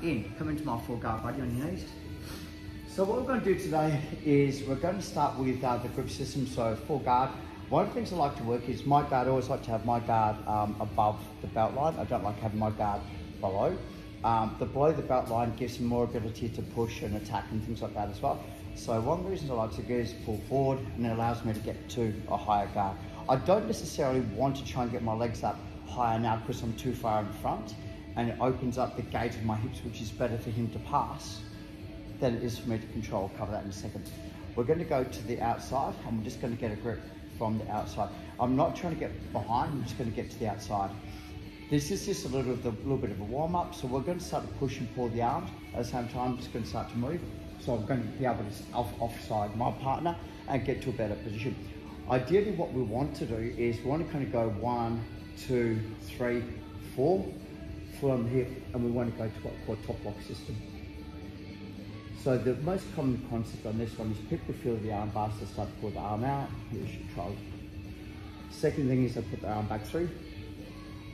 In. Come into my full guard, buddy, on your knees. So what we're going to do today is we're going to start with the grip system, so full guard. One of the things I like to work is my guard. I always like to have my guard above the belt line. I don't like having my guard below. The below the belt line gives me more ability to push and attack and things like that as well. So one of the reasons I like to do is pull forward, and it allows me to get to a higher guard. I don't necessarily want to try and get my legs up higher now because I'm too far in front, and it opens up the gate of my hips, which is better for him to pass than it is for me to control. I'll cover that in a second. We're going to go to the outside, and we're just going to get a grip from the outside. I'm not trying to get behind, I'm just going to get to the outside. This is just a little bit of a warm up, so we're going to start to push and pull the arms. At the same time, I'm just going to start to move. So I'm going to be able to offside my partner and get to a better position. Ideally, what we want to do is we want to kind of go 1, 2, 3, 4 from here, and we want to go to what we call top lock system. So the most common concept on this one is people feel the arm bar, so start to pull the arm out. Here's your trial. Second thing is I put the arm back through.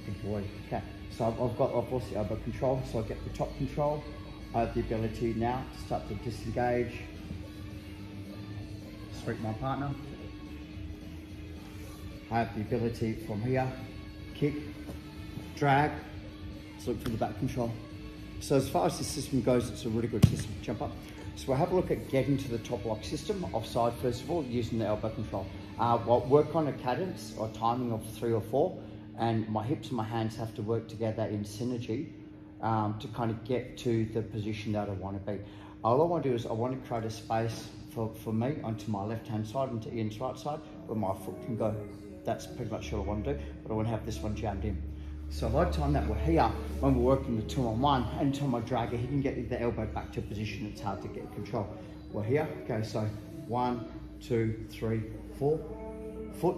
Good boy. Okay. So I've lost the elbow control, so I get the top control. I have the ability now to start to disengage, sweep my partner. I have the ability from here, kick, drag, let's look for the back control. So as far as this system goes, it's a really good system to jump up. So we'll have a look at getting to the top lock system, offside first of all, using the elbow control. We'll work on a cadence or timing of 3 or 4, and my hips and my hands have to work together in synergy to kind of get to the position that I want to be. All I want to do is I want to create a space for me onto my left-hand side and to Ian's right side where my foot can go. That's pretty much all I want to do, but I want to have this one jammed in. So by the time that we're here, when we're working the 2-on-1, anytime I drag it, he can get the elbow back to a position it's hard to get control. We're here, okay, so 1, 2, 3, 4, foot,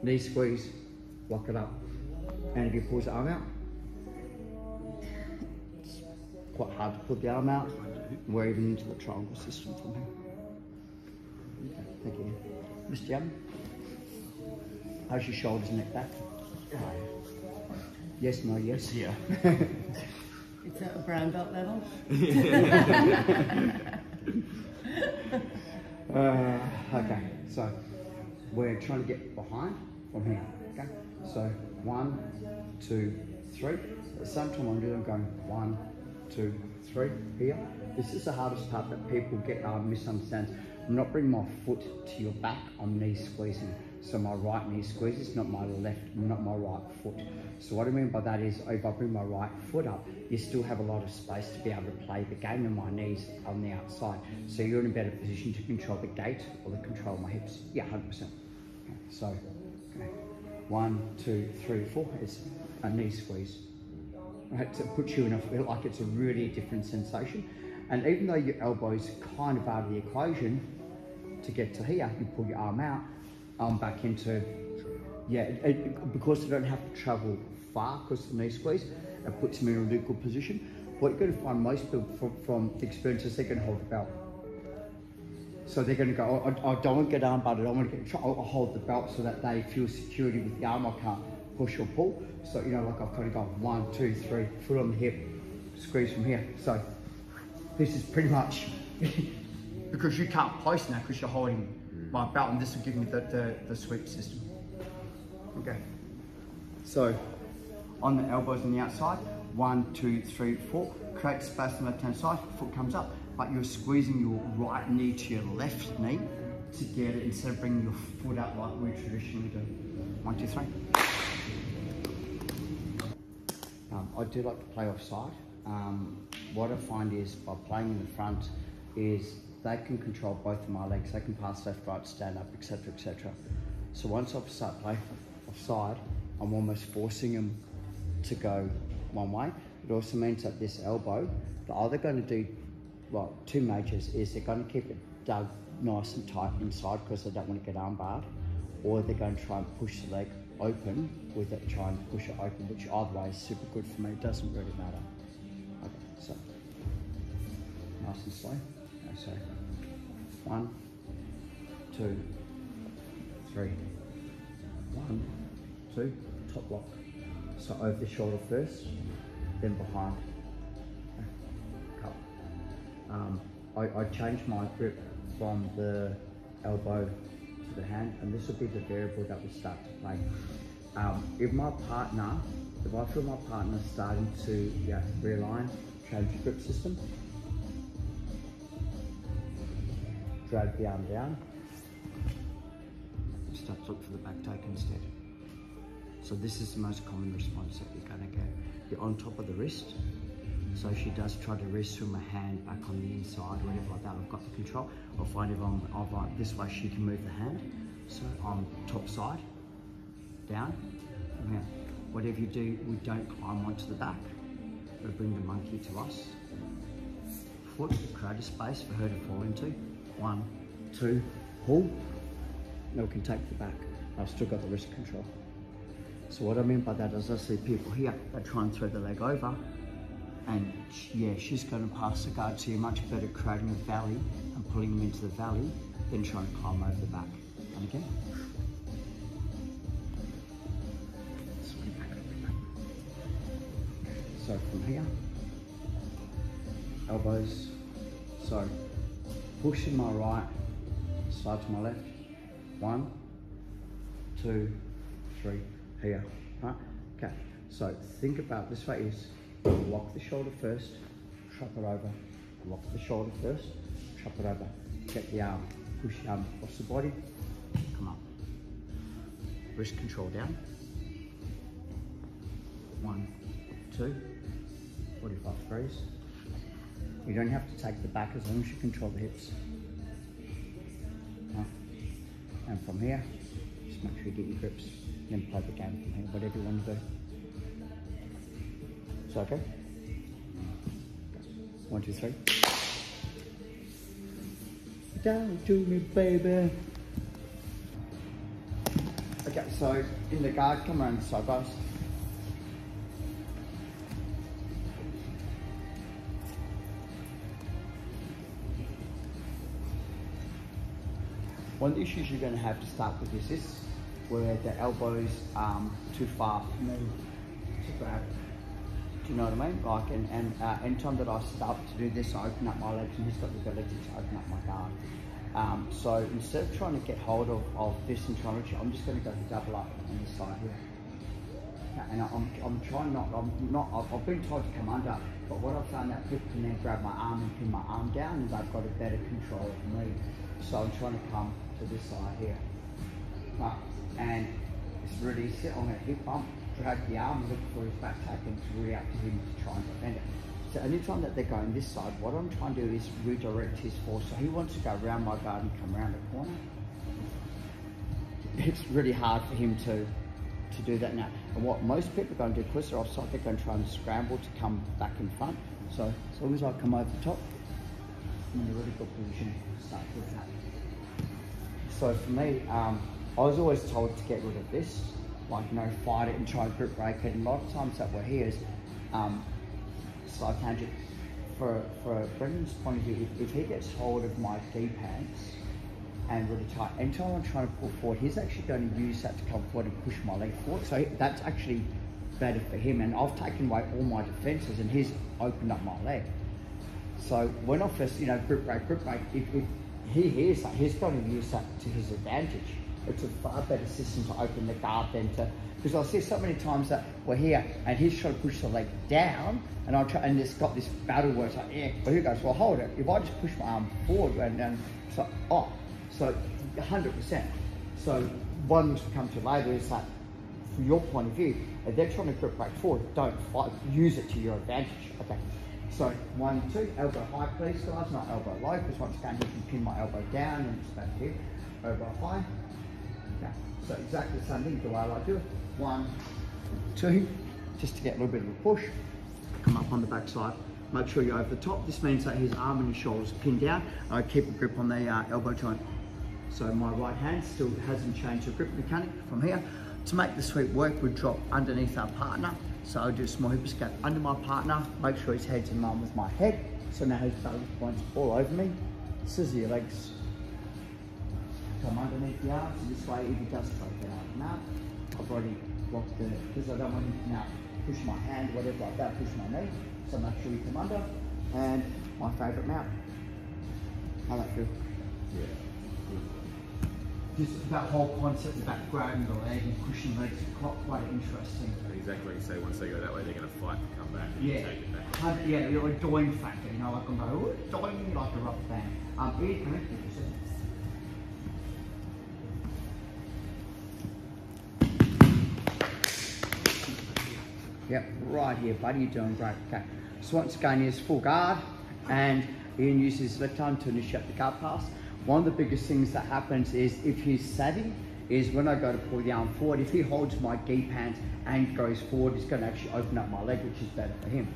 knee squeeze, lock it up. And if he pulls the arm out, it's quite hard to pull the arm out. We're even into the triangle system from here. Okay, thank you. Mr. Young, how's your shoulders and neck back? Yes, no, yes. Yeah. It's at a brown belt level. Okay, so we're trying to get behind from here. Okay, so 1, 2, 3. At the same time, I'm going 1, 2, 3 here. This is the hardest part that people get misunderstands. I'm not bringing my foot to your back. I'm knee squeezing. So my right knee squeezes, not my right foot. So what I mean by that is if I bring my right foot up, you still have a lot of space to be able to play the game, and my knees on the outside. So you're in a better position to control the gate or to control my hips. Yeah, 100%. Okay, so, okay. 1, 2, 3, 4 is a knee squeeze. Right, so it puts you in a, like it's a really different sensation. And even though your elbow's kind of out of the equation, to get to here, you pull your arm out, back into, yeah, because I don't have to travel far because of the knee squeeze, it puts me in a really good position. What you're going to find most people from the experience is they're going to hold the belt. So they're going to go, I don't want to get arm barred, I don't want to get, I'll hold the belt so that they feel security with the arm. I can't push or pull. So, you know, like I've kind of gone 1, 2, 3, foot on the hip, squeeze from here. So this is pretty much, because you can't place now because you're holding my belt, and this will give me the sweep system. Okay. So on the elbows on the outside, 1, 2, 3, 4, create space on the left hand side, foot comes up, but you're squeezing your right knee to your left knee to get it instead of bringing your foot up like we traditionally do. 1, 2, 3. I do like to play offside. What I find is by playing in the front is they can control both of my legs. They can pass left, right, stand up, etc., etc. So once I start playing offside, I'm almost forcing them to go one way. It also means that this elbow, they're either going to do, well, 2 majors is they're going to keep it dug nice and tight inside because they don't want to get arm barred, or they're going to try and push the leg open with it, try and push it open, which either way is super good for me. It doesn't really matter. Okay, so nice and slow. Okay, so 1, 2, 3. 1, 2, top lock. So over the shoulder first, then behind. I changed my grip from the elbow to the hand, and this will be the variable that we start to play. If I feel my partner starting to realign, change the grip system, drag the arm down, start to look for the back take instead. So this is the most common response that you're going to get. You're on top of the wrist, so she does try to rest with my hand back on the inside, whatever like that. I've got the control. I'll find if I'm this way, she can move the hand. So I'm top side, down, and out. Whatever you do, we don't climb onto the back. We bring the monkey to us. Foot, create a space for her to fall into. 1, 2, pull. Now we can take the back. I've still got the wrist control. So what I mean by that is I see people here that try and throw the leg over, and yeah, she's going to pass the guard, so you're much better creating a valley and pulling them into the valley than trying to climb over the back. And again. So from here, elbows, so pushing my right, side to my left, 1, 2, 3, here, right? Okay, so think about this way is, lock the shoulder first, trap it over, lock the shoulder first, trap it over, get the arm, push the arm across the body, come up, wrist control down, 1, 2, 45 degrees. You don't have to take the back as long as you control the hips. And from here, just make sure you get your grips, then play the game from here, whatever you want to do. Is that okay? 1, 2, 3. Down to me, baby. Okay, so in the guard, come around the side, guys. One of the issues you're going to have to start with is this, where the elbows too far for me to grab. Do you know what I mean? Like, and anytime that I start to do this, I open up my legs, and he's got the ability to open up my guard. So instead of trying to get hold of this and trying to, I'm just going to go to double up on this side here. And I'm trying I've been told to come under, but what I've found that people can then grab my arm and pin my arm down, and they've got a better control of me. So I'm trying to come to this side here. And it's really easy. I'm going to hip bump, drag the arm, look for his back take, and it's really up to him to try and defend it. So anytime that they're going this side, what I'm trying to do is redirect his force. So he wants to go around my guard and come around the corner. It's really hard for him to do that now. And what most people are going to do, because they're offside, they're going to try and scramble to come back in front. So as long as I come over the top, I'm in a really good position to start doing that. So for me, I was always told to get rid of this, like, you know, fight it and try and grip break it. And a lot of times that we're here is, side tangent, for Brendan's point of view, if he gets hold of my D-pads and really tight, anytime I'm trying to pull forward, he's actually going to use that to come forward and push my leg forward. So that's actually better for him. And I've taken away all my defenses, and he's opened up my leg. So when I first, you know, grip break, if he hears that, he's going to use that to his advantage. It's a far better system to open the guard than to, because I see so many times that we're here and he's trying to push the leg down, and I try, and it's got this battle where it's like, yeah, well, he goes, well, hold it. If I just push my arm forward, and it's like, oh, so 100%. So one to come to later is that, from your point of view, if they're trying to grip break forward, don't fight, use it to your advantage. Okay. So 1, 2, elbow high, please, guys, not elbow low, because once again, you can pin my elbow down and it's back here, elbow high. Okay. So exactly the same thing, the way I like to do it. 1, 2, just to get a little bit of a push. Come up on the back side. Make sure you're over the top. This means that his arm and his shoulders are pinned down. I keep a grip on the elbow joint. So my right hand still hasn't changed the grip mechanic from here. To make the sweep work, we drop underneath our partner. So I'll do a small hip escape under my partner, make sure his head's in line with my head. So now his balance point's all over me. Scissor your legs. Come underneath the arm, so this way if he does try to get out and out, I've already blocked the, because I don't want him to now push my hand, whatever like that, push my knee. So make sure you come under, and my favourite mount. How that feel? Yeah. Just that whole concept about grabbing the leg and pushing the legs is quite interesting. Exactly like you say, once they go that way, they're going to fight to come back and Yeah, take it back. yeah, you're a doing factor, you know, like I'm going, "Ooh, doing," like a rubber band. Ear connected, you see? Yep, right here, buddy, you're doing great. Okay, so once again, here's full guard, and Ian uses his left arm to initiate the guard pass. One of the biggest things that happens is if he's savvy, is when I go to pull the arm forward, if he holds my deep hand and goes forward, it's going to actually open up my leg, which is better for him.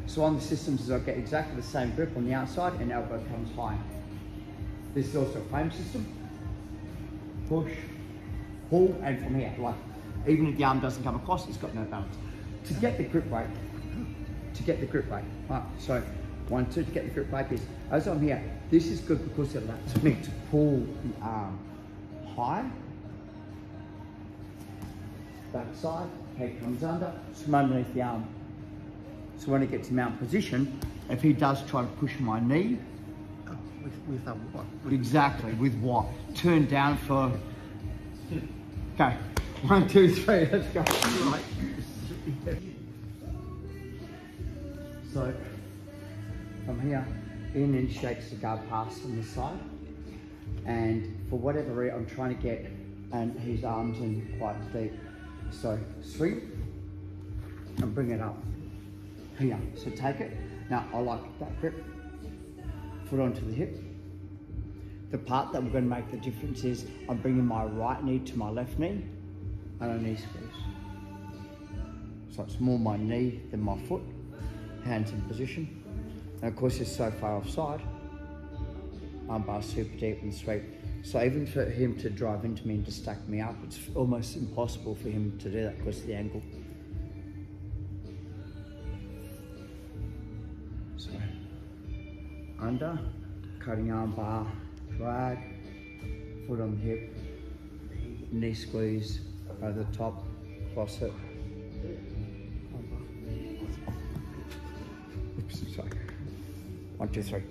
So on the systems is I get exactly the same grip on the outside and elbow comes high. This is also a frame system. Push, pull, and from here, like, even if the arm doesn't come across, it's got no balance. To get the grip rate, right, so 1, 2, to get the grip rate is, as I'm here, this is good because it allows me to pull the arm high, back side, head comes under, from underneath the arm. So when it gets mount position, if he does try to push my knee, with what? exactly, with what? Turn down for, okay, 1, 2, 3, let's go. Right. So, from here, Ian initiates the guard pass on the side, and for whatever reason, I'm trying to get and his arms in quite deep. So, swing, and bring it up. Here, so take it. Now, I like that grip. Foot onto the hip. The part that we're going to make the difference is I'm bringing my right knee to my left knee, and a knee squeeze. So it's more my knee than my foot. Hands in position. And of course it's so far offside. Armbar super deep and sweep. So even for him to drive into me and to stack me up, it's almost impossible for him to do that because of the angle. So under, cutting armbar, drag, foot on the hip, knee squeeze over the top, cross it. Oops, sorry. 1, 2, 3.